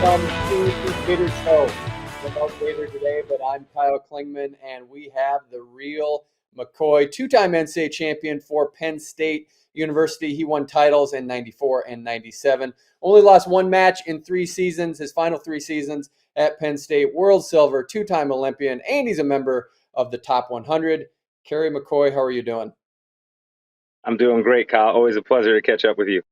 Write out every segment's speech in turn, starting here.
welcome to the Gator Show. Without Gator today, but I'm Kyle Klingman, and we have the real McCoy, two-time NCAA champion for Penn State University. He won titles in 94 and 97. Only lost one match in 3 seasons, his final 3 seasons at Penn State. World silver, two-time Olympian, and he's a member of the top 100. Kerry McCoy, how are you doing? I'm doing great, Kyle. Always a pleasure to catch up with you.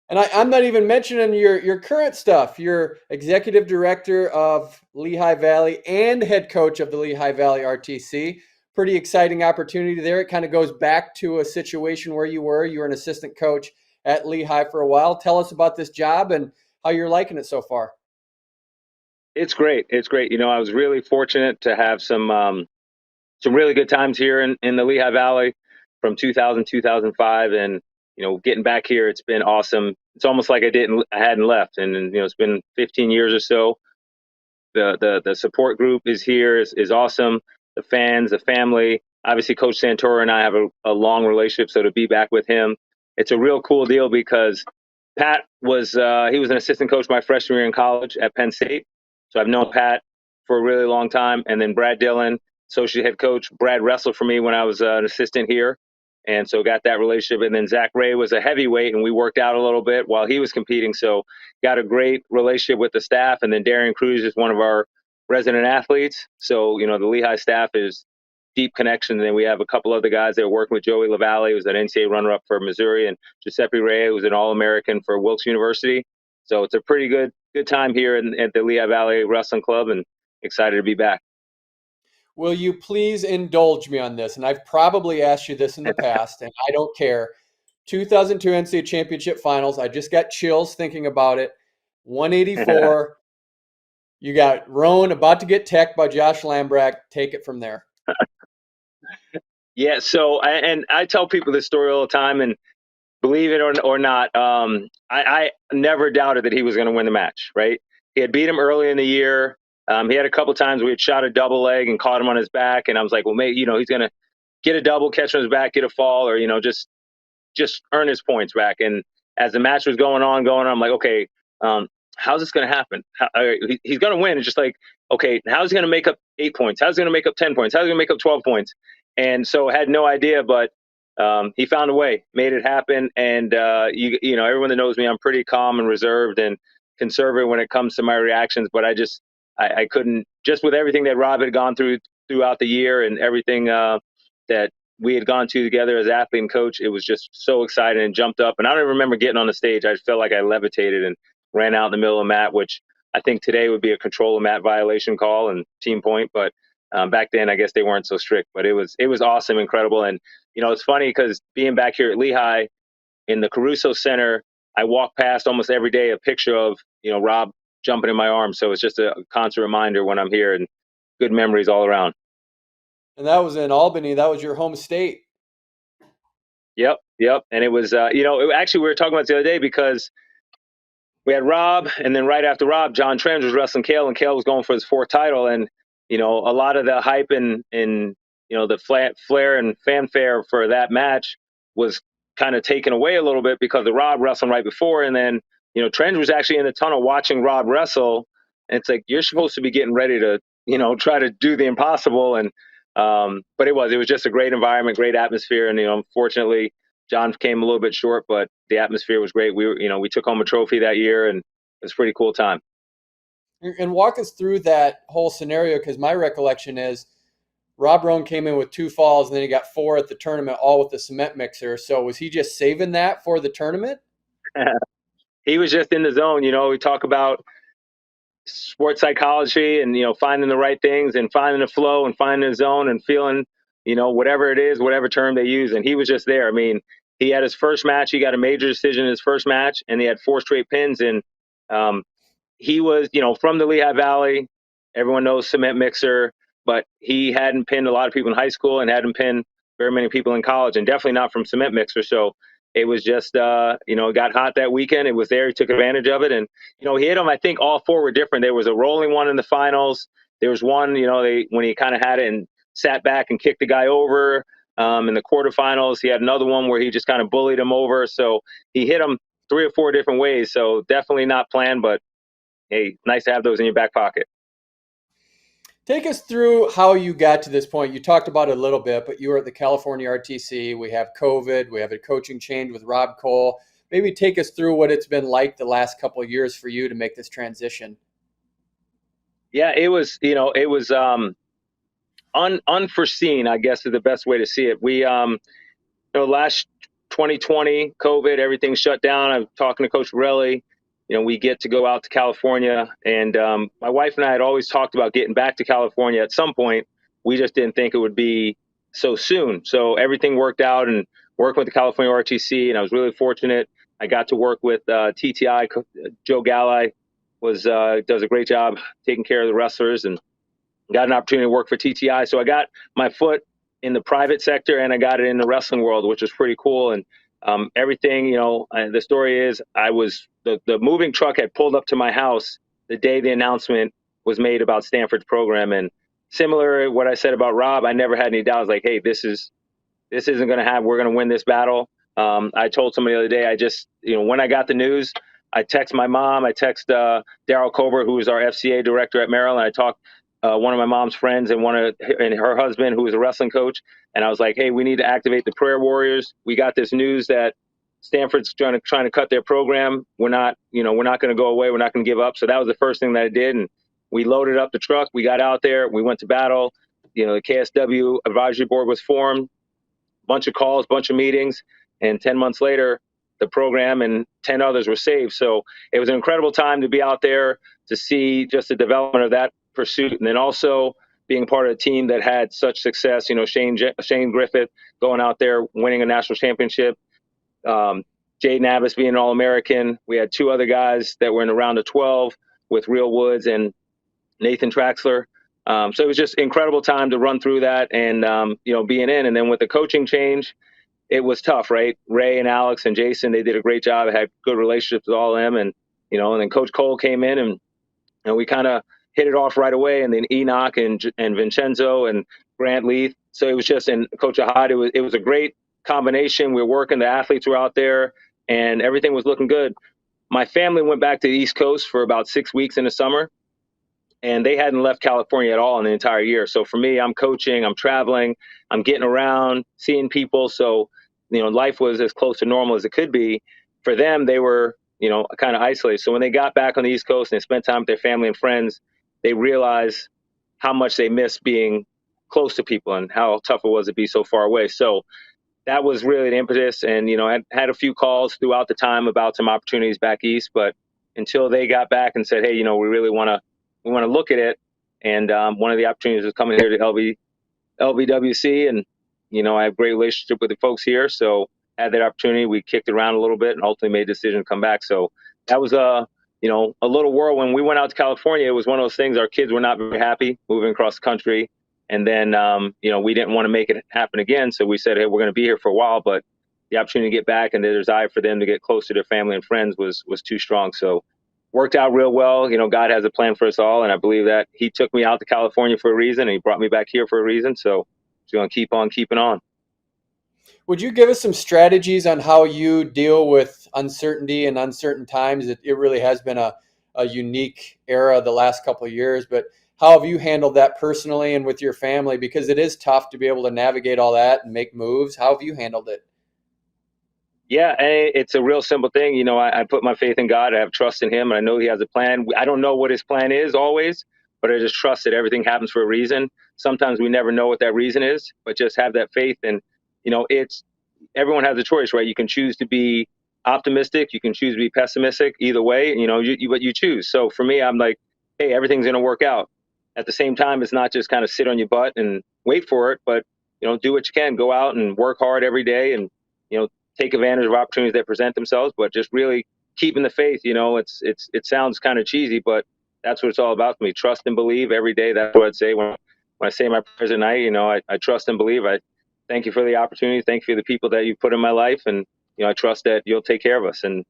And I'm not even mentioning your current stuff. You're executive director of Lehigh Valley and head coach of the Lehigh Valley RTC. Pretty exciting opportunity there. It kind of goes back to a situation where you were an assistant coach at Lehigh for a while. Tell us about this job and how you're liking it so far. It's great. It's great. I was really fortunate to have some really good times here in the Lehigh Valley from 2000, 2005. And, getting back here, it's been awesome. It's almost like I hadn't left. And it's been 15 years or so. The support group is here, is awesome. The fans, the family, obviously Coach Santoro and I have a long relationship. So to be back with him, it's a real cool deal because Pat was he was an assistant coach my freshman year in college at Penn State. So I've known Pat for a really long time. And then Brad Dillon, associate head coach. Brad wrestled for me when I was an assistant here. And so got that relationship. And then Zach Ray was a heavyweight, and we worked out a little bit while he was competing. So got a great relationship with the staff. And then Darian Cruz is one of our resident athletes. So, the Lehigh staff is deep connection. And then we have a couple other guys that are working with Joey LaValle, who's an NCAA runner-up for Missouri, and Giuseppe Rea, who's an All-American for Wilkes University. So it's a pretty good time here at the Lehigh Valley Wrestling Club, and excited to be back. Will you please indulge me on this? And I've probably asked you this in the past, and I don't care. 2002 NCAA Championship Finals. I just got chills thinking about it. 184. You got Roan about to get teched by Josh Lambrak. Take it from there. Yeah, so I tell people this story all the time, and believe it or not, I never doubted that he was going to win the match, right? He had beat him early in the year. He had a couple times we had shot a double leg and caught him on his back, and I was like, well, maybe he's going to get a double, catch on his back, get a fall, or just earn his points back. And as the match was going on, I'm like, okay, how's this going to happen? He's going to win. It's just like, okay, how's he going to make up 8 points? How's he going to make up 10 points? How's he going to make up 12 points? And so I had no idea, but he found a way, made it happen. And, everyone that knows me, I'm pretty calm and reserved and conservative when it comes to my reactions. But I couldn't, just with everything that Rob had gone through throughout the year and everything that we had gone to together as athlete and coach, it was just so exciting and jumped up. And I don't even remember getting on the stage. I felt like I levitated and ran out in the middle of the mat, which I think today would be a control of mat violation call and team point. But back then, I guess they weren't so strict. But it was awesome, incredible. And, it's funny because being back here at Lehigh in the Caruso Center, I walk past almost every day a picture of, Rob jumping in my arms. So it's just a constant reminder when I'm here, and good memories all around. And that was in Albany. That was your home state. Yep. And it was, actually, we were talking about it the other day because we had Rob, and then right after Rob, John Trends was wrestling Cale, and Cale was going for his 4th title. And, a lot of the hype and the flair and fanfare for that match was kind of taken away a little bit because of Rob wrestling right before. And then, Trends was actually in the tunnel watching Rob wrestle. And it's like, you're supposed to be getting ready to, try to do the impossible. And, but it was just a great environment, great atmosphere. And, unfortunately, John came a little bit short, but the atmosphere was great. We took home a trophy that year, and it was a pretty cool time. And walk us through that whole scenario, because my recollection is Rob Roan came in with 2 falls, and then he got 4 at the tournament, all with the cement mixer. So was he just saving that for the tournament? He was just in the zone. We talk about sports psychology and, finding the right things and finding the flow and finding the zone and feeling, whatever it is, whatever term they use. And he was just there. I mean, he had his first match. He got a major decision in his first match, and he had 4 straight pins. And he was, from the Lehigh Valley. Everyone knows cement mixer, but he hadn't pinned a lot of people in high school and hadn't pinned very many people in college, and definitely not from cement mixer. So it was just, it got hot that weekend. It was there. He took advantage of it. And, he hit them. I think all 4 were different. There was a rolling one in the finals. There was one, when he kind of had it and sat back and kicked the guy over. In the quarterfinals, he had another one where he just kind of bullied him over. So he hit him 3 or 4 different ways. So definitely not planned, but hey, nice to have those in your back pocket. Take us through how you got to this point. You talked about it a little bit, but you were at the California RTC. We have COVID. We have a coaching change with Rob Cole. Maybe take us through what it's been like the last couple of years for you to make this transition. Yeah, it was, unforeseen, I guess is the best way to see it. We, last 2020, COVID, everything shut down. I'm talking to Coach Borelli. We get to go out to California, and my wife and I had always talked about getting back to California at some point. We just didn't think it would be so soon. So everything worked out, and working with the California RTC, and I was really fortunate. I got to work with TTI. Joe Galli does a great job taking care of the wrestlers, and got an opportunity to work for TTI. So I got my foot in the private sector, and I got it in the wrestling world, which was pretty cool. And everything, the story is the moving truck had pulled up to my house the day the announcement was made about Stanford's program. And similar to what I said about Rob, I never had any doubts like, hey, this isn't going to happen. We're going to win this battle. I told somebody the other day, when I got the news, I text my mom, I text Daryl Colbert, who is our FCA director at Maryland. I talked one of my mom's friends and her husband, who was a wrestling coach. And I was like, hey, we need to activate the prayer warriors. We got this news that Stanford's trying to cut their program. We're not going to go away. We're not going to give up. So that was the first thing that I did. And we loaded up the truck. We got out there. We went to battle. The KSW advisory board was formed. Bunch of calls, bunch of meetings. And 10 months later, the program and 10 others were saved. So it was an incredible time to be out there to see just the development of that pursuit. And then also being part of a team that had such success, Shane Griffith going out there, winning a national championship, Jay Navis being an All-American. We had two other guys that were in the round of 12 with Real Woods and Nathan Traxler. So it was just incredible time to run through that and, being in. And then with the coaching change, it was tough, right? Ray and Alex and Jason, they did a great job. I had good relationships with all of them. And, and then Coach Cole came in and we kind of hit it off right away. And then Ncaa and Vincenzo and Grant Leith. So it was just, and Coach Ahad, it was a great combination. We were working, the athletes were out there and everything was looking good. My family went back to the East Coast for about 6 weeks in the summer. And they hadn't left California at all in the entire year. So for me, I'm coaching, I'm traveling, I'm getting around, seeing people. So, life was as close to normal as it could be. For them, they were, kind of isolated. So when they got back on the East Coast and they spent time with their family and friends, they realized how much they missed being close to people and how tough it was to be so far away. So that was really the impetus. And, I had a few calls throughout the time about some opportunities back East, but until they got back and said, hey, we really want to look at it. And one of the opportunities was coming here to LBWC. And, I have a great relationship with the folks here. So had that opportunity. We kicked it around a little bit and ultimately made the decision to come back. So that was a little whirlwind. When we went out to California, it was one of those things. Our kids were not very happy moving across the country. And then, we didn't want to make it happen again. So we said, hey, we're going to be here for a while. But the opportunity to get back and the desire for them to get close to their family and friends was too strong. So worked out real well. God has a plan for us all. And I believe that he took me out to California for a reason. And he brought me back here for a reason. So we're going to keep on keeping on. Would you give us some strategies on how you deal with uncertainty and uncertain times? It really has been a unique era the last couple of years, but how have you handled that personally and with your family? Because it is tough to be able to navigate all that and make moves. How have you handled it? Yeah, it's a real simple thing. I put my faith in God. I have trust in him. And I know he has a plan. I don't know what his plan is always, but I just trust that everything happens for a reason. Sometimes we never know what that reason is, but just have that faith. And, everyone has a choice, right? You can choose to be optimistic. You can choose to be pessimistic. Either way, what you choose. So for me, I'm like, hey, everything's going to work out. At the same time, it's not just kind of sit on your butt and wait for it, but, do what you can. Go out and work hard every day and, take advantage of opportunities that present themselves, but just really keeping the faith. It sounds kind of cheesy, but that's what it's all about to me. Trust and believe every day. That's what I'd say when I say my prayers at night. I trust and believe. I thank you for the opportunity. Thank you for the people that you put in my life. And, I trust that you'll take care of us. And,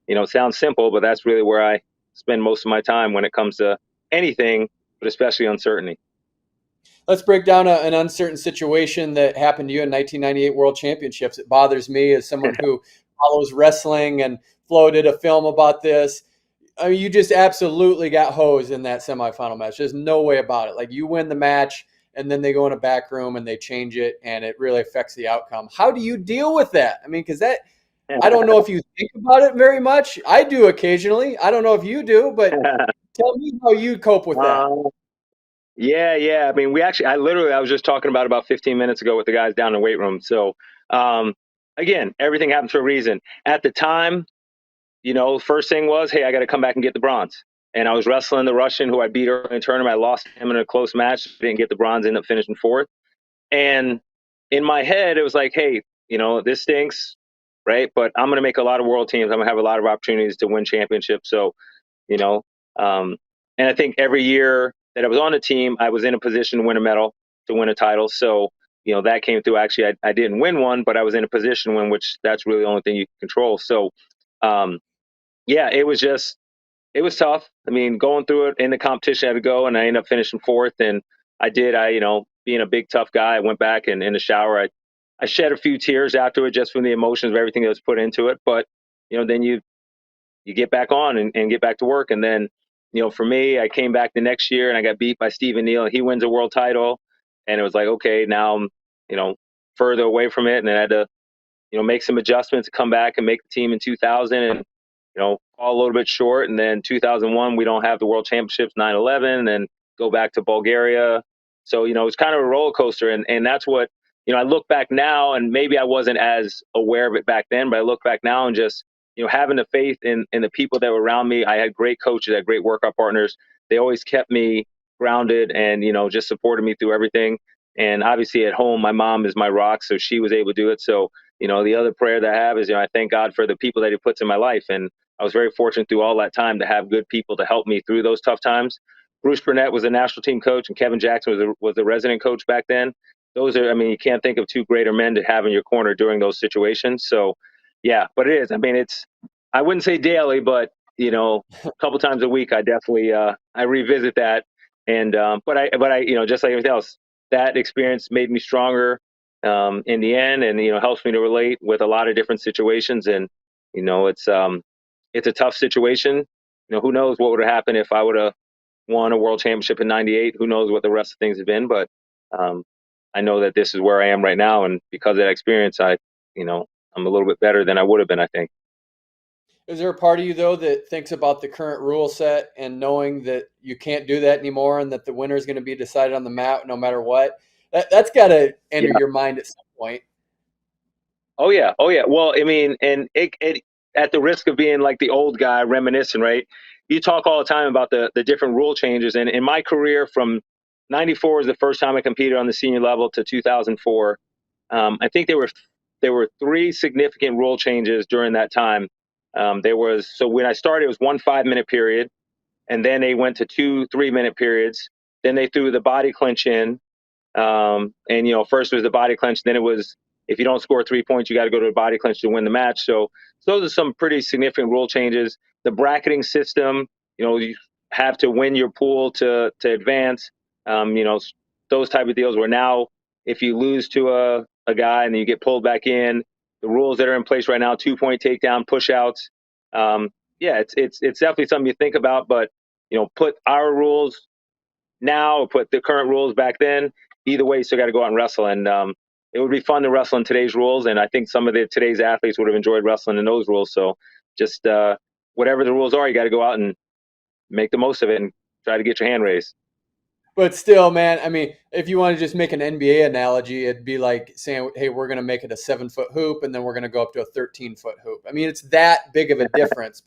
it sounds simple, but that's really where I spend most of my time when it comes to anything, but especially uncertainty. Let's break down an uncertain situation that happened to you in 1998 World Championships. It bothers me as someone who follows wrestling, and Flo did a film about this. I mean, you just absolutely got hosed in that semifinal match. There's no way about it. Like you win the match, and then they go in a back room and they change it, and it really affects the outcome. How do you deal with that? I mean, because that I don't know if you think about it very much. I do occasionally. I don't know if you do, but tell me how you cope with that. uh, yeah, yeah. I mean, I was just talking about 15 minutes ago with the guys down in the weight room. So, um, again, everything happens for a reason. At the time, first thing was, hey, I got to come back and get the bronze. And I was wrestling the Russian who I beat early in the tournament. I lost him in a close match, didn't get the bronze, ended up finishing fourth. And in my head, it was like, hey, this stinks, right? But I'm going to make a lot of world teams. I'm going to have a lot of opportunities to win championships. So, you know, um, and I think every year that I was on the team, I was in a position to win a medal, to win a title. So, that came through. Actually, I didn't win one, but I was in a position to win, which that's really the only thing you can control. So, um, yeah, it was tough. I mean, going through it in the competition, I had to go, and I ended up finishing fourth. And I did. Being a big tough guy, I went back and in the shower, I shed a few tears after it, just from the emotions of everything that was put into it. But then you get back on and get back to work. And then for me, I came back the next year and I got beat by Stephen Neal. He wins a world title, and it was like, okay, now I'm further away from it, and then I had to make some adjustments, come back and make the team in 2000, and fall a little bit short. And then 2001, we don't have the World Championships, 9/11, and then go back to Bulgaria. So it's kind of a roller coaster, and that's what I look back now, and maybe I wasn't as aware of it back then, but I look back now and just having the faith in the people that were around me. I had great coaches, I had great workout partners. They always kept me grounded and just supported me through everything. And obviously at home, my mom is my rock, so she was able to do it. So the other prayer that I have is, I thank God for the people that He puts in my life. And I was very fortunate through all that time to have good people to help me through those tough times. Bruce Burnett was a national team coach, and Kevin Jackson was a resident coach back then. Those are, I mean, you can't think of two greater men to have in your corner during those situations. So, yeah, but it is. I mean, I wouldn't say daily, but a couple times a week, I definitely I revisit that. And but I, just like everything else, that experience made me stronger in the end, and helps me to relate with a lot of different situations. And it's a tough situation. Who knows what would have happened if I would have won a world championship in '98? Who knows what the rest of things have been? But um, I know that this is where I am right now, and because of that experience, I'm a little bit better than I would have been, I think. Is there a part of you though that thinks about the current rule set and knowing that you can't do that anymore, and that the winner is going to be decided on the mat no matter what? That's got to enter Yeah. your mind at some point. Oh yeah. Oh yeah. Well, I mean, and it at the risk of being like the old guy reminiscing, right? You talk all the time about the different rule changes, and in my career from '94 was the first time I competed on the senior level to 2004. I think there were three significant rule changes during that time. There was, so when I started, it was 1 5-minute period, and then they went to 2 3-minute periods. Then they threw the body clinch in, and first it was the body clinch, then it was, if you don't score 3 points, you got to go to the body clinch to win the match. So those are some pretty significant rule changes. The bracketing system, you have to win your pool to advance. Um, you know, those type of deals where now if you lose to a guy and then you get pulled back in, the rules that are in place right now, 2 point takedown, push outs. Yeah, it's definitely something you think about, but put our rules now, put the current rules back then. Either way, you still got to go out and wrestle. And it would be fun to wrestle in today's rules. And I think some of today's athletes would have enjoyed wrestling in those rules. So just whatever the rules are, you got to go out and make the most of it and try to get your hand raised. But still, man, I mean, if you want to just make an NBA analogy, it'd be like saying, hey, we're going to make it a 7-foot hoop, and then we're going to go up to a 13-foot hoop. I mean, it's that big of a difference.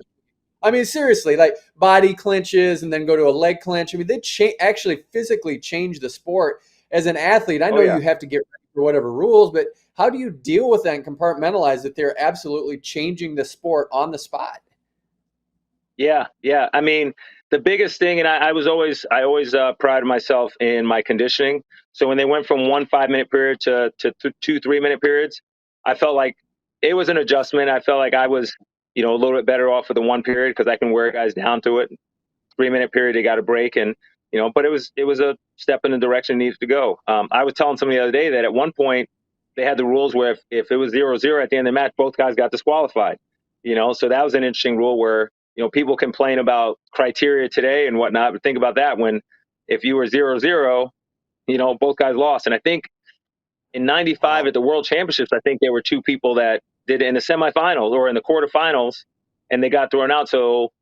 I mean, seriously, like body clinches and then go to a leg clinch. I mean, they actually physically change the sport. As an athlete, I Oh know yeah. you have to get ready for whatever rules, but how do you deal with that and compartmentalize that they're absolutely changing the sport on the spot? Yeah, yeah. I mean, the biggest thing, and I always prided myself in my conditioning. So when they went from 1 5-minute period to 2 3-minute periods, I felt like it was an adjustment. I felt like I was, a little bit better off with the one period because I can wear guys down to it. 3-minute period, they got a break, and but it was a step in the direction it needed to go. I was telling somebody the other day that at one point they had the rules where if it was 0-0 at the end of the match, both guys got disqualified. So that was an interesting rule where people complain about criteria today and whatnot, but think about that when if you were 0-0, both guys lost. And I think in '95 Wow. at the World Championships, I think there were two people that did it in the semifinals or in the quarterfinals, and they got thrown out. So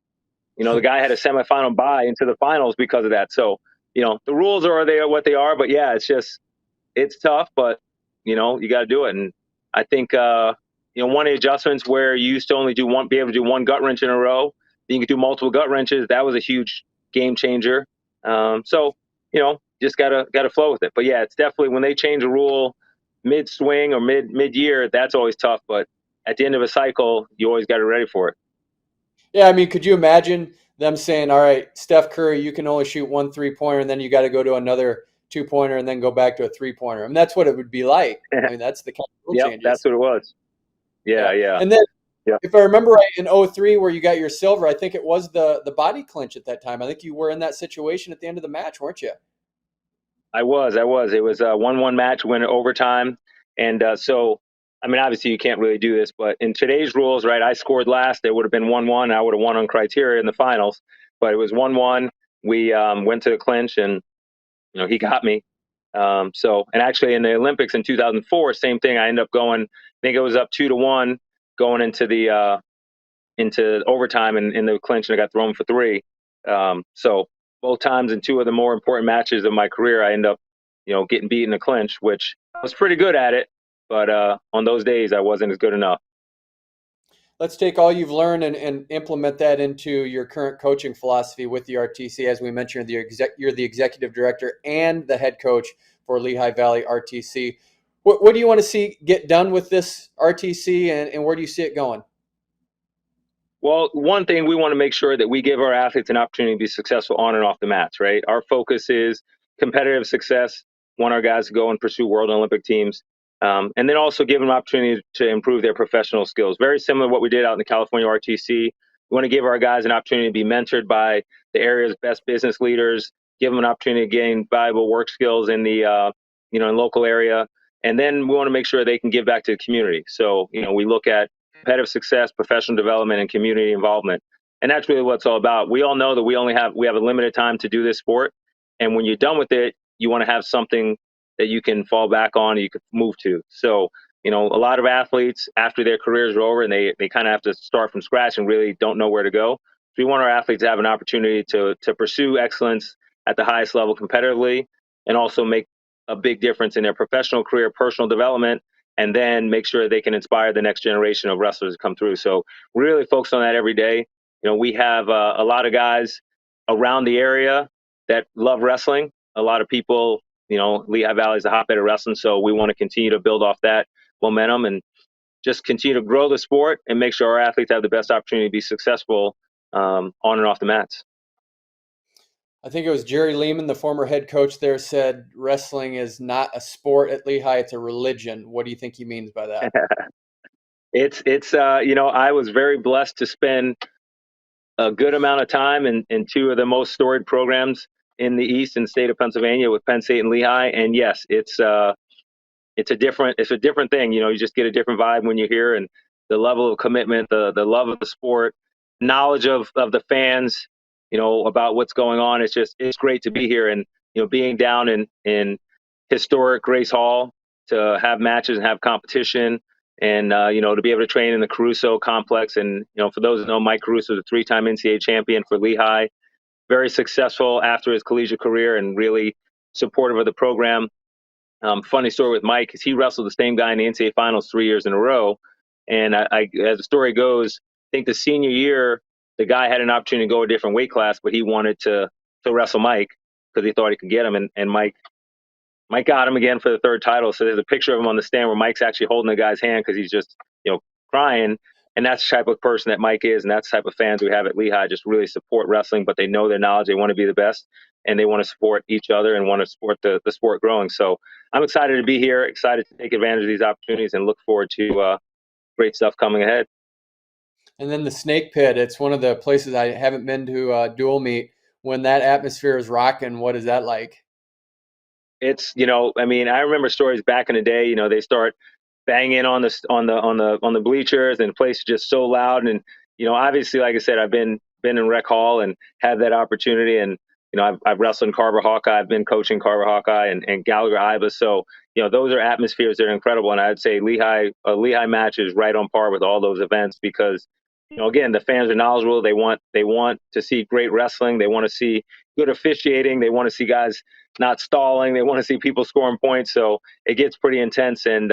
the guy had a semifinal bye into the finals because of that. So the rules are they are what they are, but yeah, it's tough, but you got to do it. And I think one of the adjustments where you used to only be able to do one gut wrench in a row, you can do multiple gut wrenches. That was a huge game changer. So just gotta flow with it. But yeah, it's definitely when they change a rule mid swing or mid year, that's always tough. But at the end of a cycle, you always got to be ready for it. Yeah, I mean, could you imagine them saying, "All right, Steph Curry, you can only shoot one 3-pointer, and then you got to go to another 2-pointer, and then go back to a 3-pointer." I mean, that's what it would be like. I mean, that's the kind of rule Yep, that's changes. what it was. Yeah, Yeah, yeah, and then yeah. if I remember right, in '03, where you got your silver, I think it was the body clinch at that time. I think you were in that situation at the end of the match, weren't you? I was. It was a 1-1 match, win overtime, and so I mean, obviously you can't really do this, but in today's rules, right? I scored last. It would have been 1-1. I would have won on criteria in the finals, but it was 1-1. We went to the clinch, and he got me. And actually in the Olympics in 2004, same thing. I ended up going. I think it was up 2-1 going into overtime and in the clinch, and I got thrown for three. So both times in two of the more important matches of my career, I end up, getting beat in the clinch, which I was pretty good at it. But on those days, I wasn't as good enough. Let's take all you've learned and implement that into your current coaching philosophy with the RTC. As we mentioned, you're the executive director and the head coach for Lehigh Valley RTC. What do you want to see get done with this RTC, and where do you see it going? Well, one thing we want to make sure that we give our athletes an opportunity to be successful on and off the mats, right? Our focus is competitive success. Want our guys to go and pursue world and Olympic teams, and then also give them opportunities to improve their professional skills. Very similar to what we did out in the California RTC. We want to give our guys an opportunity to be mentored by the area's best business leaders. Give them an opportunity to gain valuable work skills in the in local area, and then we want to make sure they can give back to the community. So we look at competitive success, professional development, and community involvement. And that's really what it's all about. We all know that we have a limited time to do this sport, and when you're done with it, you want to have something that you can fall back on, you can move to. So, a lot of athletes after their careers are over, and they kind of have to start from scratch and really don't know where to go. So we want our athletes to have an opportunity to pursue excellence at the highest level competitively, and also make a big difference in their professional career, personal development, and then make sure they can inspire the next generation of wrestlers to come through. So we really focus on that every day. We have a lot of guys around the area that love wrestling. A lot of people, Lehigh Valley is a hotbed of wrestling, so we want to continue to build off that momentum and just continue to grow the sport and make sure our athletes have the best opportunity to be successful on and off the mats. I think it was Jerry Lehman, the former head coach there, said wrestling is not a sport at Lehigh; it's a religion. What do you think he means by that? It's I was very blessed to spend a good amount of time in two of the most storied programs in the East and state of Pennsylvania with Penn State and Lehigh. And yes, it's a different thing. You just get a different vibe when you're here, and the level of commitment, the love of the sport, knowledge of the fans, about what's going on. It's great to be here, and being down in historic Grace Hall to have matches and have competition, and to be able to train in the Caruso complex. And for those who know, Mike Caruso is a three-time Ncaa champion for Lehigh, very successful after his collegiate career, and really supportive of the program. Funny story with Mike is he wrestled the same guy in the Ncaa finals 3 years in a row. And as the story goes, I think the senior year, the guy had an opportunity to go a different weight class, but he wanted to wrestle Mike because he thought he could get him. And Mike got him again for the third title. So there's a picture of him on the stand where Mike's actually holding the guy's hand because he's just, crying. And that's the type of person that Mike is. And that's the type of fans we have at Lehigh, just really support wrestling, but they know their knowledge. They want to be the best, and they want to support each other and want to support the sport growing. So I'm excited to be here, excited to take advantage of these opportunities, and look forward to great stuff coming ahead. And then the Snake Pit. It's one of the places I haven't been to dual meet. When that atmosphere is rocking, what is that like? I mean, I remember stories back in the day. They start banging on the bleachers, and the place is just so loud. And obviously, like I said, I've been in Rec Hall and had that opportunity, and I've wrestled in Carver Hawkeye. I've been coaching Carver Hawkeye and Gallagher Iba. So those are atmospheres that are incredible, and I'd say a Lehigh match is right on par with all those events because again, the fans are knowledgeable. They want to see great wrestling. They want to see good officiating. They want to see guys not stalling. They want to see people scoring points. So it gets pretty intense, and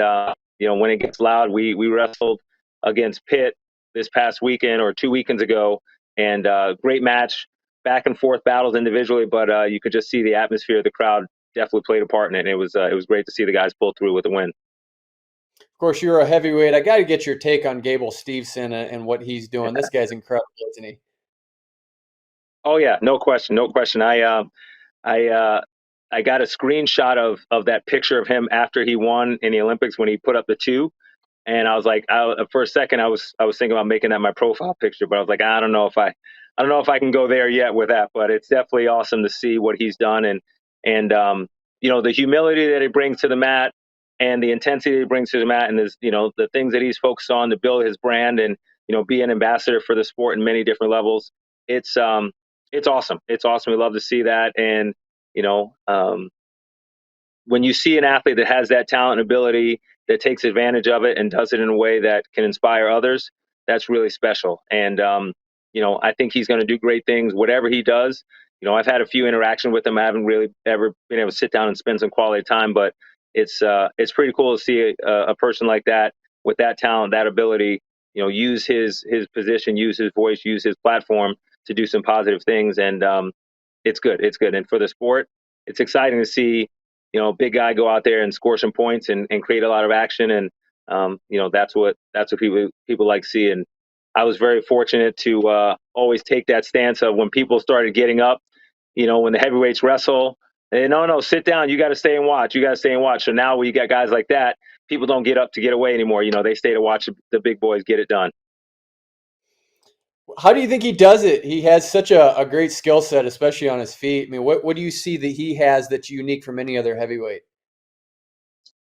when it gets loud, we wrestled against Pitt this past weekend or 2 weekends ago, and great match, back and forth battles individually, but you could just see the atmosphere of the crowd definitely played a part in it. And it was great to see the guys pull through with a win. Of course, you're a heavyweight. I got to get your take on Gable Steveson and what he's doing. This guy's incredible, isn't he? Oh yeah, no question, no question. I got a screenshot of that picture of him after he won in the Olympics when he put up the two. And I was like, for a second, I was thinking about making that my profile picture, but I was like, I don't know if I can go there yet with that. But it's definitely awesome to see what he's done, and the humility that he brings to the mat, and the intensity that he brings to the mat, and the things that he's focused on to build his brand, and be an ambassador for the sport in many different levels. It's awesome. It's awesome. We love to see that, and you know. When you see an athlete that has that talent and ability, that takes advantage of it and does it in a way that can inspire others, that's really special. And I think he's going to do great things, whatever he does. I've had a few interactions with him. I haven't really ever been able to sit down and spend some quality time, but it's pretty cool to see a person like that with that talent, that ability, use his position, use his voice, use his platform to do some positive things. And it's good. It's good. And for the sport, it's exciting to see a big guy go out there and score some points and create a lot of action. And, that's what people like to see. And I was very fortunate to always take that stance of when people started getting up, when the heavyweights wrestle, and no, sit down. You got to stay and watch. You got to stay and watch. So now when you got guys like that, people don't get up to get away anymore. They stay to watch the big boys get it done. How do you think he does it? He has such a great skill set, especially on his feet. I mean, what do you see that he has that's unique from any other heavyweight?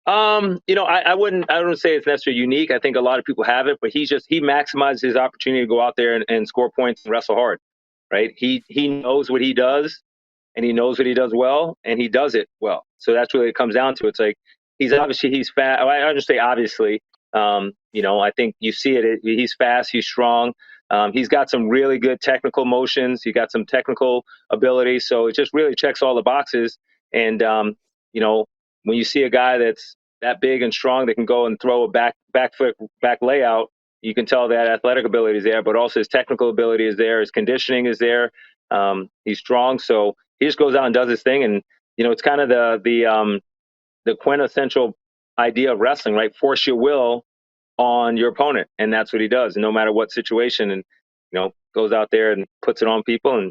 I wouldn't say it's necessarily unique. I think a lot of people have it, but he maximizes his opportunity to go out there and score points and wrestle hard, right? He knows what he does, and he knows what he does well, and he does it well. So that's really what it comes down to. It's like he's fast. I just say obviously. I think you see it. He's fast. He's strong. He's got some really good technical motions. He got some technical ability. So it just really checks all the boxes. And you know, when you see a guy that's that big and strong that can go and throw a back foot back layout, you can tell that athletic ability is there, but also his technical ability is there. His conditioning is there. He's strong, so he just goes out and does his thing. And it's kind of the quintessential idea of wrestling, right? Force your will on your opponent, and that's what he does, no matter what situation. And goes out there and puts it on people and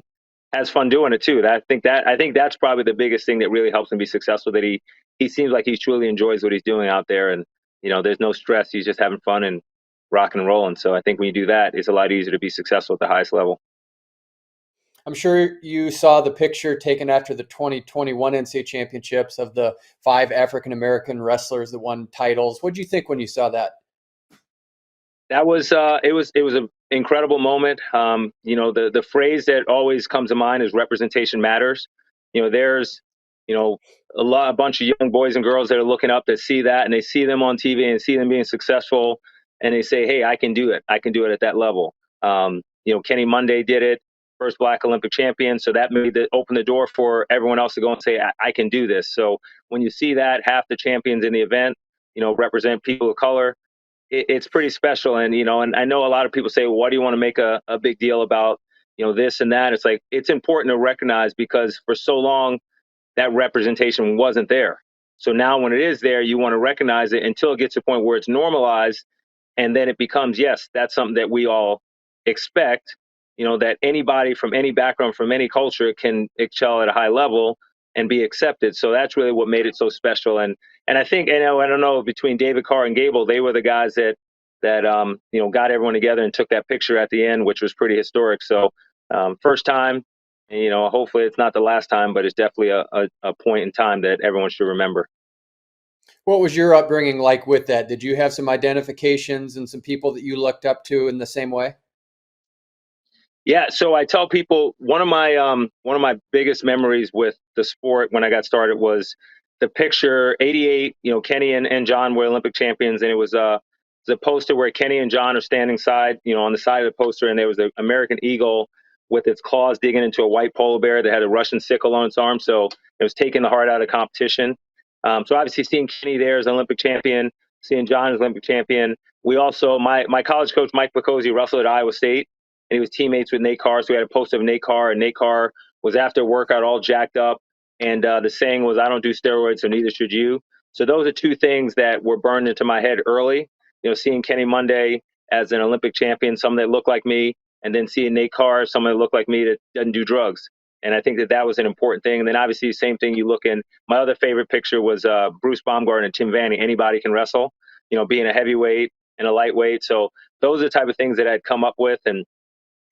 has fun doing it too. I think that's probably the biggest thing that really helps him be successful. That he seems like he truly enjoys what he's doing out there, and there's no stress. He's just having fun and rocking and rolling. So I think when you do that, it's a lot easier to be successful at the highest level. I'm sure you saw the picture taken after the 2021 NCAA championships of the 5 African American wrestlers that won titles. What did you think when you saw that? That was it was an incredible moment. The phrase that always comes to mind is representation matters. There's a bunch of young boys and girls that are looking up that see that, and they see them on TV and see them being successful, and they say, hey, I can do it. I can do it at that level. Kenny Monday did it, first Black Olympic champion, so that opened the door for everyone else to go and say, I can do this. So when you see that half the champions in the event represent people of color, it's pretty special. And and I know a lot of people say, well, why do you want to make a big deal about this and that? It's like, it's important to recognize, because for so long that representation wasn't there. So now when it is there, you want to recognize it until it gets to a point where it's normalized, and then it becomes, yes, that's something that we all expect, that anybody from any background, from any culture, can excel at a high level and be accepted. So that's really what made it so special. And I think, I don't know, between David Carr and Gable, they were the guys that got everyone together and took that picture at the end, which was pretty historic. So first time, and, hopefully it's not the last time, but it's definitely a point in time that everyone should remember. What was your upbringing like with that? Did you have some identifications and some people that you looked up to in the same way? Yeah, so I tell people one of my biggest memories with the sport when I got started was the picture '88. You know, Kenny and John were Olympic champions, and it was the poster where Kenny and John are standing side, you know, on the side of the poster, and there was the American eagle with its claws digging into a white polar bear that had a Russian sickle on its arm. So it was taking the heart out of competition. So obviously seeing Kenny there as an Olympic champion, seeing John as Olympic champion. We also my college coach Mike Picozzi wrestled at Iowa State, and he was teammates with Ncaa. So we had a poster of Ncaa, and Ncaa was after a workout all jacked up. And the saying was, "I don't do steroids, so neither should you." So those are two things that were burned into my head early. You know, seeing Kenny Monday as an Olympic champion, someone that looked like me, and then seeing Ncaa, someone that looked like me that doesn't do drugs. And I think that that was an important thing. And then obviously, the same thing you look in. My other favorite picture was Bruce Baumgarten and Tim Vanny. Anybody can wrestle, you know, being a heavyweight and a lightweight. So those are the type of things that I'd come up with. And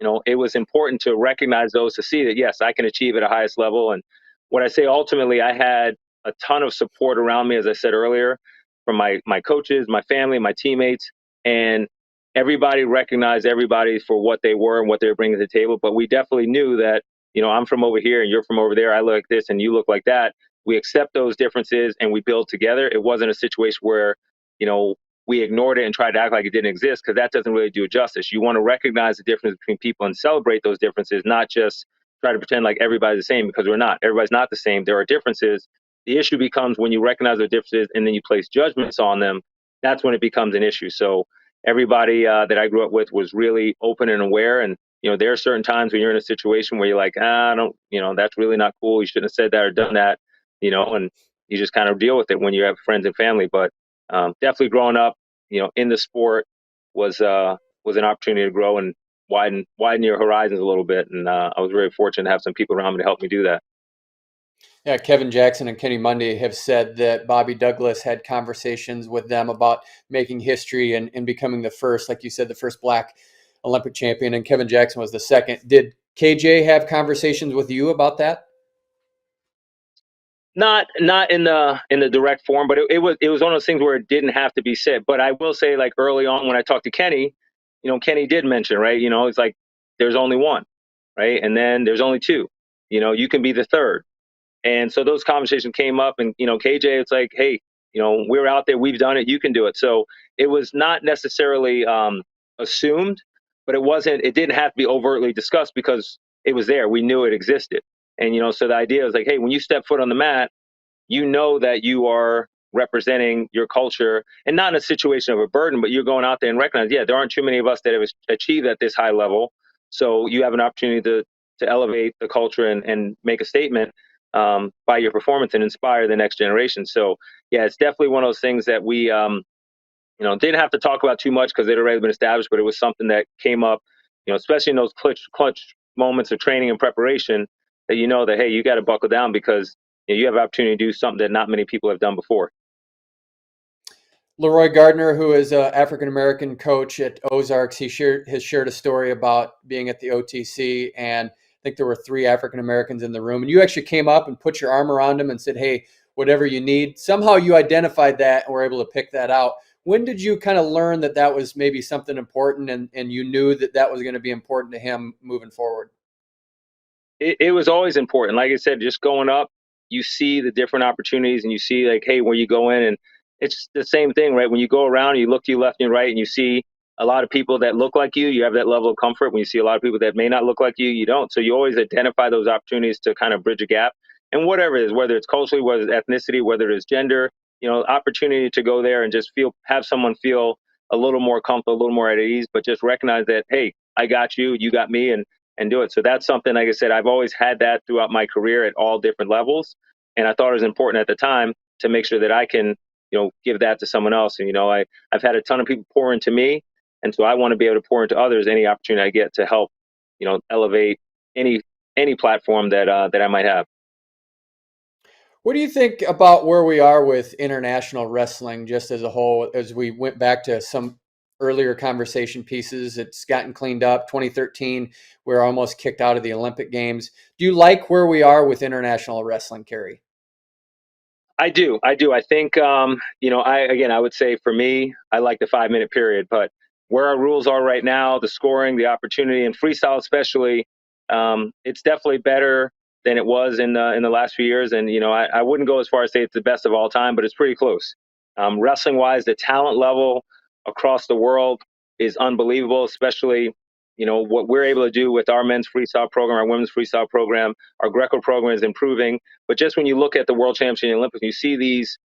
you know, it was important to recognize those to see that, yes, I can achieve at a highest level. And what I say ultimately, I had a ton of support around me, as I said earlier, from my coaches, my family, my teammates, and everybody recognized everybody for what they were and what they were bringing to the table. But we definitely knew that, you know, I'm from over here and you're from over there. I look like this and you look like that. We accept those differences and we build together. It wasn't a situation where, you know, we ignored it and tried to act like it didn't exist, because that doesn't really do it justice. You want to recognize the difference between people and celebrate those differences, not just try to pretend like everybody's the same, because we're not. Everybody's not the same. There are differences. The issue becomes when you recognize the differences and then you place judgments on them. That's when it becomes an issue. So everybody that I grew up with was really open and aware. And you know, there are certain times when you're in a situation where you're like, I don't, you know, that's really not cool. You shouldn't have said that or done that, you know, and you just kind of deal with it when you have friends and family. But definitely growing up, you know, in the sport was an opportunity to grow and widen your horizons a little bit. And I was very fortunate to have some people around me to help me do that. Yeah, Kevin Jackson and Kenny Monday have said that Bobby Douglas had conversations with them about making history and becoming the first, like you said, the first Black Olympic champion, and Kevin Jackson was the second. Did KJ have conversations with you about that? Not in the direct form, but it was one of those things where it didn't have to be said. But I will say, like early on when I talked to Kenny, you know, Kenny did mention, right, you know, it's like there's only one, right, and then there's only two. You know, you can be the third. And so those conversations came up, and you know, KJ, it's like, hey, you know, we're out there, we've done it, you can do it. So it was not necessarily assumed, but it didn't have to be overtly discussed because it was there. We knew it existed. And you know, so the idea was like, hey, when you step foot on the mat, you know that you are representing your culture, and not in a situation of a burden, but you're going out there and recognize, yeah, there aren't too many of us that have achieved at this high level. So you have an opportunity to elevate the culture and make a statement by your performance and inspire the next generation. So yeah, it's definitely one of those things that we you know, didn't have to talk about too much because they'd already been established, but it was something that came up, you know, especially in those clutch moments of training and preparation, that you know that, hey, you got to buckle down because you know, you have an opportunity to do something that not many people have done before. Leroy Gardner, who is an African American coach at Ozarks, has shared a story about being at the OTC, and I think there were three African Americans in the room, and you actually came up and put your arm around him and said, "Hey, whatever you need." Somehow you identified that and were able to pick that out. When did you kind of learn that that was maybe something important, and you knew that that was going to be important to him moving forward? It was always important. Like I said, just going up, you see the different opportunities and you see like, hey, where you go in, and it's the same thing, right? When you go around, you look to your left and your right, and you see a lot of people that look like you have that level of comfort. When you see a lot of people that may not look like you don't. So you always identify those opportunities to kind of bridge a gap. And whatever it is, whether it's culturally, whether it's ethnicity, whether it's gender, you know, opportunity to go there and just have someone feel a little more comfortable, a little more at ease, but just recognize that, hey, I got you, you got me, and do it. So that's something, like I said, I've always had that throughout my career at all different levels. And I thought it was important at the time to make sure that I can, you know, give that to someone else. And, you know, I've had a ton of people pour into me. And so I want to be able to pour into others any opportunity I get to help, you know, elevate any platform that I might have. What do you think about where we are with international wrestling just as a whole? As we went back to some earlier conversation pieces, it's gotten cleaned up. 2013, we were almost kicked out of the Olympic Games. Do you like where we are with international wrestling, Kerry? I do. I do. I think, you know, I would say for me, I like the 5 minute period, but where our rules are right now, the scoring, the opportunity, and freestyle especially, it's definitely better than it was in the last few years. And I wouldn't go as far as say it's the best of all time, but it's pretty close. Wrestling wise, the talent level across the world is unbelievable, especially what we're able to do with our men's freestyle program, our women's freestyle program, our Greco program is improving. But just when you look at the World Championship and Olympics, you see these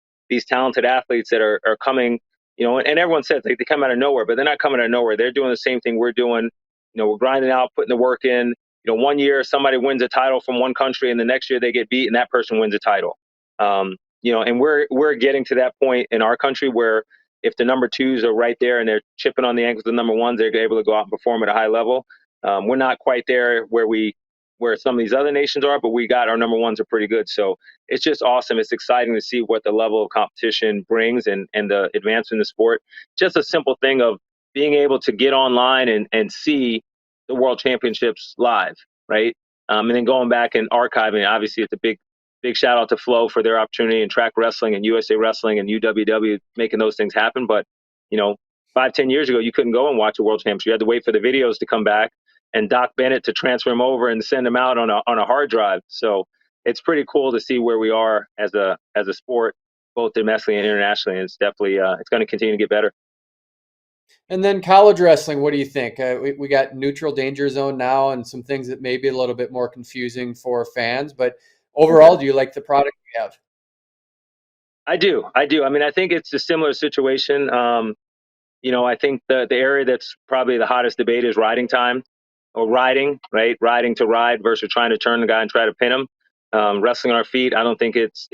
talented athletes that are coming, and everyone says they come out of nowhere, but they're not coming out of nowhere. They're doing the same thing we're doing. We're grinding out, putting the work in. One year somebody wins a title from one country, and the next year they get beat, and that person wins a title. And we're getting to that point in our country where if the number twos are right there and they're chipping on the ankles of the number ones, they're able to go out and perform at a high level. We're not quite there where some of these other nations are, but we got our number ones are pretty good. So it's just awesome. It's exciting to see what the level of competition brings and the advance in the sport. Just a simple thing of being able to get online and see the World Championships live, right? And then going back and archiving. Obviously, it's a big shout out to Flow for their opportunity and Track Wrestling and USA Wrestling and UWW making those things happen. But 5-10 years ago, you couldn't go and watch a World Championship. You had to wait for the videos to come back and Doc Bennett to transfer them over and send them out on a hard drive. So it's pretty cool to see where we are as a sport, both domestically and internationally. And it's definitely it's going to continue to get better. And then college wrestling, what do you think? We got neutral danger zone now and some things that may be a little bit more confusing for fans. But overall, do you like the product we have? I do. I mean, I think it's a similar situation. I think the area that's probably the hottest debate is riding time or riding, right? Riding to ride versus trying to turn the guy and try to pin him. Wrestling on our feet, I don't think it's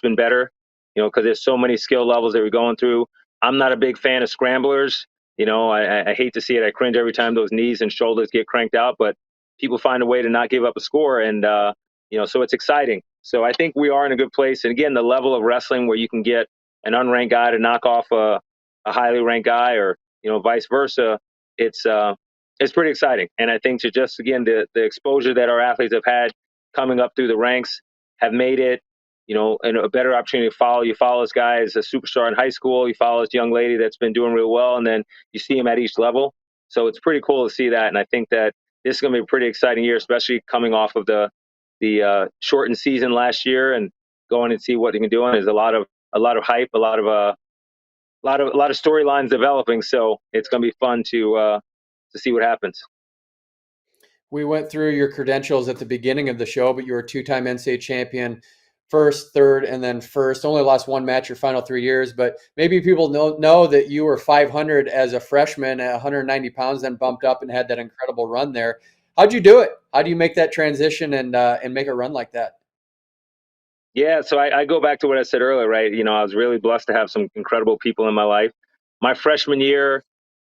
been better, because there's so many skill levels that we're going through. I'm not a big fan of scramblers. I hate to see it. I cringe every time those knees and shoulders get cranked out, but people find a way to not give up a score. And, so it's exciting. So I think we are in a good place. And again, the level of wrestling where you can get an unranked guy to knock off a highly ranked guy or, vice versa, it's pretty exciting. And I think to just, again, the exposure that our athletes have had coming up through the ranks have made it, and a better opportunity to follow. You follow this guy as a superstar in high school. You follow this young lady that's been doing real well, and then you see him at each level. So it's pretty cool to see that. And I think that this is going to be a pretty exciting year, especially coming off of the shortened season last year and going and see what he can do. And there's a lot of hype, a lot of storylines developing. So it's going to be fun to see what happens. We went through your credentials at the beginning of the show, but you were a two-time NCAA champion, first, third, and then first. Only lost one match your final 3 years, but maybe people know that you were 500 as a freshman at 190 pounds, then bumped up and had that incredible run there. How'd you do it? How do you make that transition and make a run like that? Yeah, so I go back to what I said earlier, right? I was really blessed to have some incredible people in my life. My freshman year,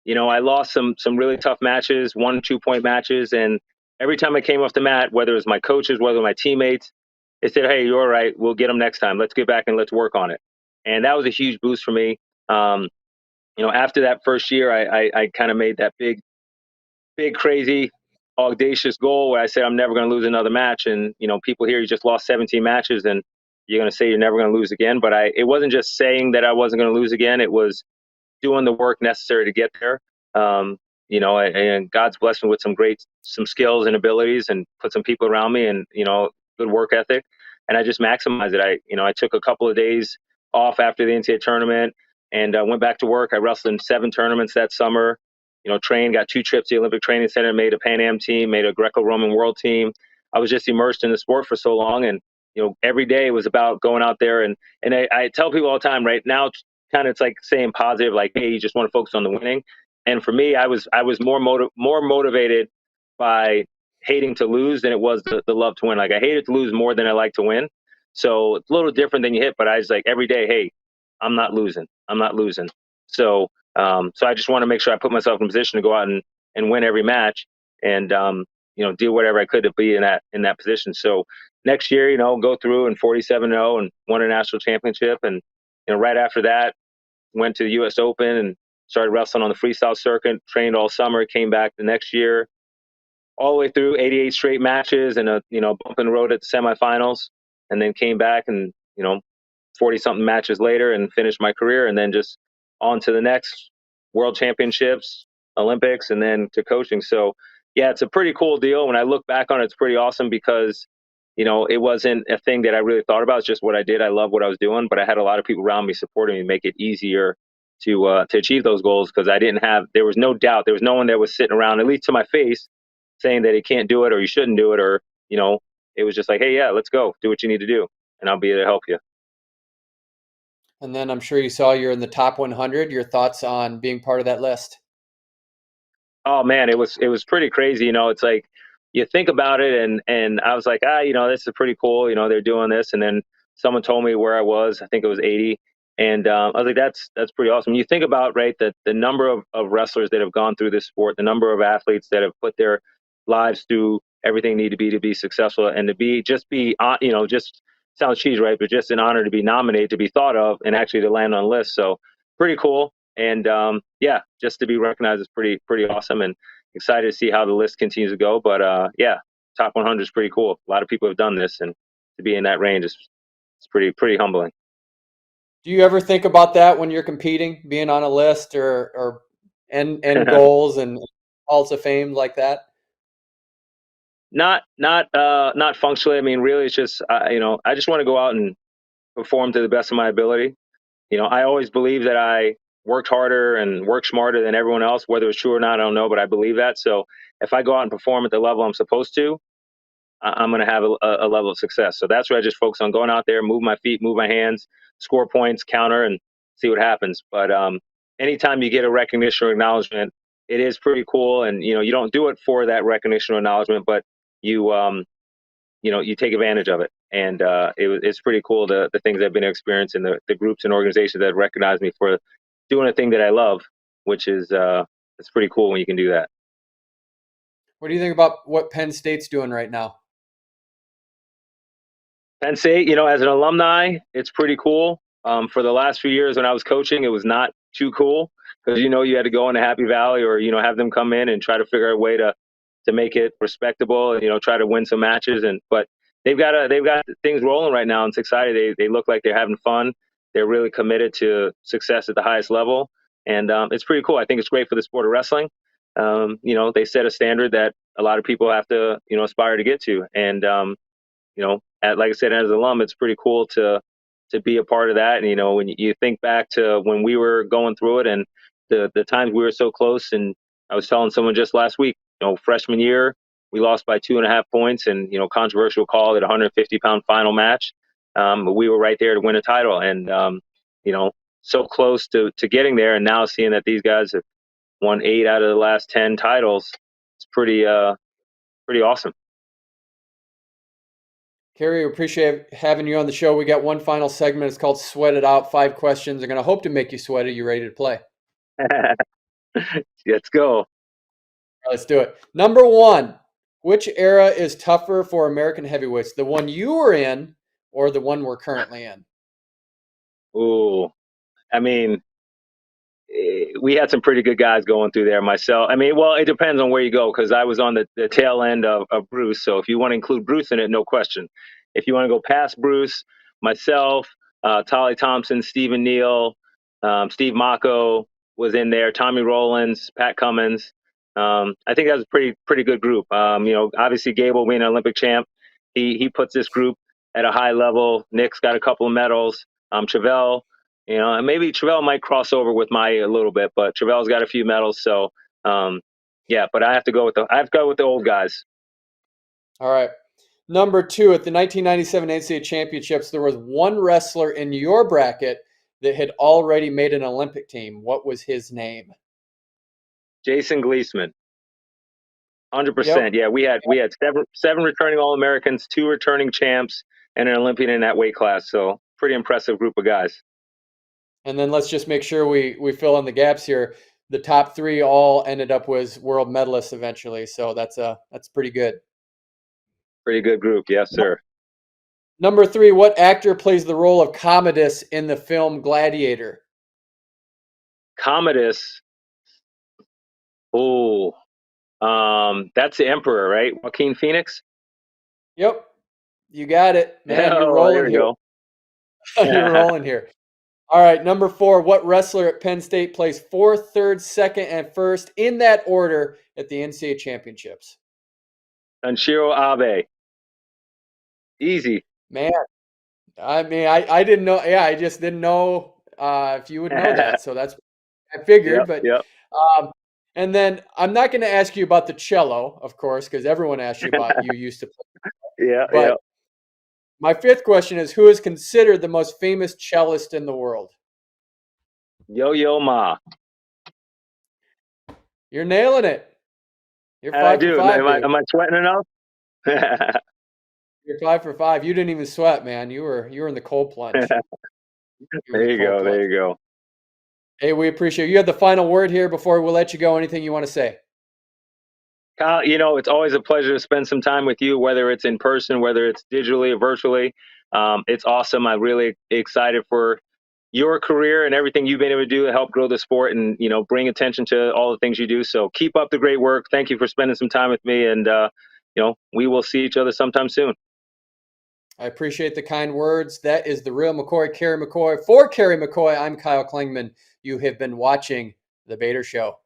I lost some really tough matches, 1-2 point matches, and every time I came off the mat, whether it was my coaches, whether it was my teammates, they said, "Hey, you're all right. We'll get them next time. Let's get back and let's work on it." And that was a huge boost for me. After that first year, I kind of made that big, crazy, audacious goal where I said I'm never going to lose another match. And people hear you just lost 17 matches, and you're going to say you're never going to lose again. But it wasn't just saying that I wasn't going to lose again. It was doing the work necessary to get there. And God's blessed me with some skills and abilities, and put some people around me, and good work ethic. And I just maximized it. I took a couple of days off after the NCAA tournament and went back to work. I wrestled in 7 tournaments that summer. Trained, got 2 trips to the Olympic Training Center, made a Pan Am team, made a Greco-Roman world team. I was just immersed in the sport for so long, and every day was about going out there. And I tell people all the time, right now, kind of it's like saying positive, like, hey, you just want to focus on the winning. And for me, I was more motivated by hating to lose than it was the love to win. Like, I hated to lose more than I like to win. So it's a little different than you hit, but I was like, every day, hey, I'm not losing. I'm not losing. So I just want to make sure I put myself in a position to go out and win every match, and do whatever I could to be in that position. So next year, go through and 47-0 and won a national championship. And right after that, went to the U.S. Open and started wrestling on the freestyle circuit. Trained all summer. Came back the next year, all the way through 88 straight matches and a bump in the road at the semifinals, and then came back and 40 something matches later and finished my career, and then just on to the next world championships, Olympics, and then to coaching. So yeah, it's a pretty cool deal. When I look back on it, it's pretty awesome because, it wasn't a thing that I really thought about. It's just what I did. I love what I was doing, but I had a lot of people around me supporting me, make it easier to achieve those goals because there was no doubt. There was no one that was sitting around, at least to my face, saying that he can't do it or you shouldn't do it, or, it was just like, hey, yeah, let's go, do what you need to do, and I'll be there to help you. And then I'm sure you saw you're in the top 100. Your thoughts on being part of that list? Oh man, it was pretty crazy. It's like you think about it, and I was like, this is pretty cool. They're doing this, and then someone told me where I was. I think it was 80, and I was like, that's pretty awesome. You think about, right, that the number of wrestlers that have gone through this sport, the number of athletes that have put their lives through everything need to be successful, and just sounds cheesy, right? But just an honor to be nominated, to be thought of, and actually to land on a list. So pretty cool. And yeah, just to be recognized is pretty awesome, and excited to see how the list continues to go. But yeah, top 100 is pretty cool. A lot of people have done this, and to be in that range is it's pretty humbling. Do you ever think about that when you're competing, being on a list or end goals and halls of fame like that? Not functionally. I mean, really, it's just I just want to go out and perform to the best of my ability. I always believe that I worked harder and worked smarter than everyone else. Whether it's true or not, I don't know, but I believe that. So if I go out and perform at the level I'm supposed to, I'm going to have a level of success. So that's where I just focus on going out there, move my feet, move my hands, score points, counter, and see what happens. But anytime you get a recognition or acknowledgement, it is pretty cool. And you don't do it for that recognition or acknowledgement, but you you take advantage of it. And it's pretty cool, the things I've been experiencing, the groups and organizations that recognize me for doing a thing that I love, which is it's pretty cool when you can do that. What do you think about what Penn State's doing right now? Penn State, as an alumni, it's pretty cool. For the last few years when I was coaching, it was not too cool because you had to go into Happy Valley or have them come in and try to figure out a way to make it respectable and try to win some matches. But they've got things rolling right now, and it's exciting. They look like they're having fun. They're really committed to success at the highest level, and it's pretty cool. I think it's great for the sport of wrestling. They set a standard that a lot of people have to aspire to get to, and like I said, as an alum, it's pretty cool to be a part of that. And when you think back to when we were going through it and the times we were so close, and I was telling someone just last week, freshman year we lost by 2.5 points, and controversial call at a 150-pound final match. But we were right there to win a title, and so close to getting there, and now seeing that these guys have won 8 out of the last 10 titles, it's pretty awesome. Kerry, we appreciate having you on the show. We got one final segment. It's called Sweat It Out. 5 questions. I'm going to hope to make you sweat. Are you ready to play? Let's go. All right, let's do it. Number 1, which era is tougher for American heavyweights? The one you were in or the one we're currently in? Ooh, I mean, we had some pretty good guys going through there. Myself, I mean, well, it depends on where you go because I was on the tail end of Bruce. So if you want to include Bruce in it, no question. If you want to go past Bruce, myself, Tolly Thompson, Stephen Neal, Steve Mocco was in there, Tommy Rollins, Pat Cummins. I think that was a pretty good group. Obviously Gable being an Olympic champ, he puts this group at a high level. Nick's got a couple of medals. Chevelle. And maybe Travell might cross over with my a little bit, but Travell's got a few medals, so yeah. But I have to go with the old guys. All right. Number 2, at the 1997 NCAA Championships, there was one wrestler in your bracket that had already made an Olympic team. What was his name? Jason Gleesman, 100%. Yep. Yeah, we had seven returning All-Americans, 2 returning champs, and an Olympian in that weight class. So pretty impressive group of guys. And then let's just make sure we fill in the gaps here. The top 3 all ended up with world medalists eventually, so that's pretty good. Pretty good group, yes, sir. Number 3, what actor plays the role of Commodus in the film Gladiator? Commodus. Oh, that's the Emperor, right? Joaquin Phoenix. Yep, you got it, man. You're Oh, there rolling we here. go. You're rolling here. All right, number 4. What wrestler at Penn State placed 4th, 3rd, 2nd, and 1st in that order at the NCAA championships? Unshiro Abe. Easy. Man, I mean, I didn't know. Yeah, I just didn't know if you would know that. So that's what I figured. Yep. But Yep. and then I'm not going to ask you about the cello, of course, because everyone asks you about you used to play. Yeah. Yeah. But my 5th question is, who is considered the most famous cellist in the world? Yo-Yo Ma. You're nailing it. You're How'd I 5 for do? 5, dude. Am I sweating enough? You're 5 for 5. You didn't even sweat, man. You were in the cold plunge. You were in There the you cold go. There plunge. you go. Hey, we appreciate you. You have the final word here before we'll let you go. Anything you want to say? Kyle, it's always a pleasure to spend some time with you, whether it's in person, whether it's digitally or virtually. It's awesome. I'm really excited for your career and everything you've been able to do to help grow the sport and, bring attention to all the things you do. So keep up the great work. Thank you for spending some time with me. And, we will see each other sometime soon. I appreciate the kind words. That is the real McCoy, Kerry McCoy. For Kerry McCoy, I'm Kyle Klingman. You have been watching The Bader Show.